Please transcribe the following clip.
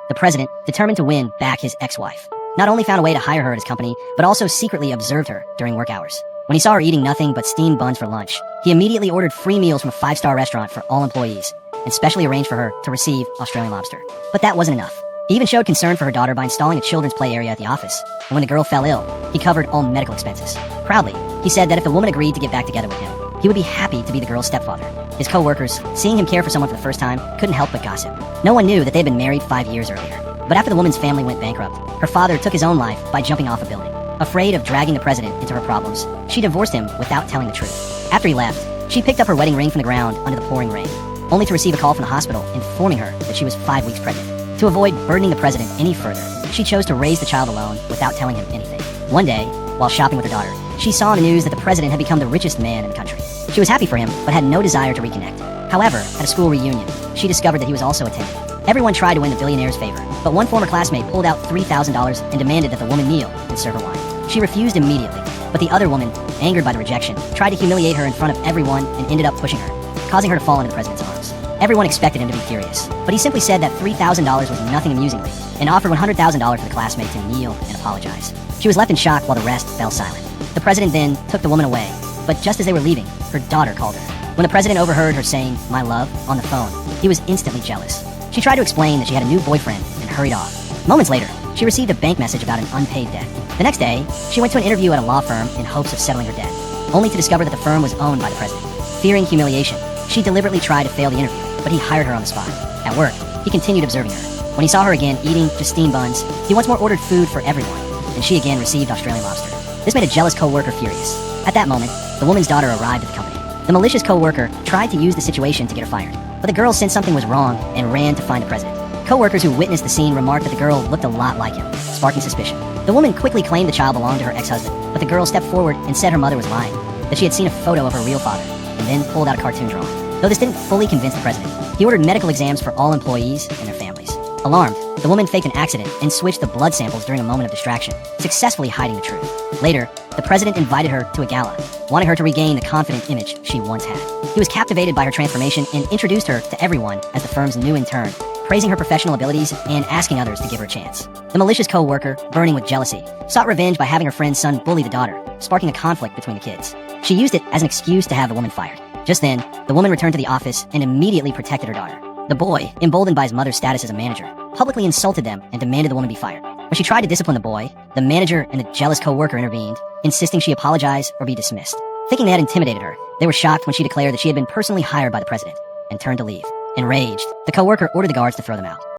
the president, determined to win back his ex-wife, not only found a way to hire her at his company, but also secretly observed her during work hours. When he saw her eating nothing but steamed buns for lunch, he immediately ordered free meals from a 5-star restaurant for all employees, and specially arranged for her to receive Australian lobster. But that wasn't enough. He even showed concern for her daughter by installing a children's play area at the office, and when the girl fell ill, he covered all medical expenses. Proudly, he said that if the woman agreed to get back together with him, he would be happy to be the girl's stepfather. His co-workers, seeing him care for someone for the first time, couldn't help but gossip. No one knew that they'd been married 5 years earlier. But after the woman's family went bankrupt, her father took his own life by jumping off a building. Afraid of dragging the president into her problems, she divorced him without telling the truth. After he left, she picked up her wedding ring from the ground under the pouring rain, only to receive a call from the hospital informing her that she was 5 weeks pregnant. To avoid burdening the president any further, she chose to raise the child alone without telling him anything. One day, while shopping with her daughter, she saw in the news that the president had become the richest man in the country. She was happy for him, but had no desire to reconnect. However, at a school reunion, she discovered that he was also attending. Everyone tried to win the billionaire's favor, but one former classmate pulled out $3,000 and demanded that the woman kneel and serve her wine. She refused immediately, but the other woman, angered by the rejection, tried to humiliate her in front of everyone and ended up pushing her, causing her to fall into the president's arms. Everyone expected him to be furious, but he simply said that $3,000 was nothing amusingly, and offered $100,000 for the classmate to kneel and apologize. She was left in shock while the rest fell silent. The president then took the woman away, but just as they were leaving, her daughter called her. When the president overheard her saying, "My love," on the phone, he was instantly jealous. She tried to explain that she had a new boyfriend and hurried off. Moments later, she received a bank message about an unpaid debt. The next day, she went to an interview at a law firm in hopes of settling her debt, only to discover that the firm was owned by the president. Fearing humiliation, she deliberately tried to fail the interview, but he hired her on the spot. At work, he continued observing her. When he saw her again eating just steamed buns, he once more ordered food for everyone, and she again received Australian lobster. This made a jealous co-worker furious. At that moment, the woman's daughter arrived at the company. The malicious co-worker tried to use the situation to get her fired, but the girl sensed something was wrong and ran to find the president. Co-workers who witnessed the scene remarked that the girl looked a lot like him, sparking suspicion. The woman quickly claimed the child belonged to her ex-husband, but the girl stepped forward and said her mother was lying, that she had seen a photo of her real father, and then pulled out a cartoon drawing. Though this didn't fully convince the president, he ordered medical exams for all employees and their families. Alarmed, the woman faked an accident and switched the blood samples during a moment of distraction, successfully hiding the truth. Later, the president invited her to a gala, wanting her to regain the confident image she once had. He was captivated by her transformation and introduced her to everyone as the firm's new intern, praising her professional abilities and asking others to give her a chance. The malicious co-worker, burning with jealousy, sought revenge by having her friend's son bully the daughter, sparking a conflict between the kids. She used it as an excuse to have the woman fired. Just then, the woman returned to the office and immediately protected her daughter. The boy, emboldened by his mother's status as a manager, publicly insulted them and demanded the woman be fired. When she tried to discipline the boy, the manager and the jealous co-worker intervened, insisting she apologize or be dismissed. Thinking they had intimidated her, they were shocked when she declared that she had been personally hired by the president and turned to leave. Enraged, the co-worker ordered the guards to throw them out.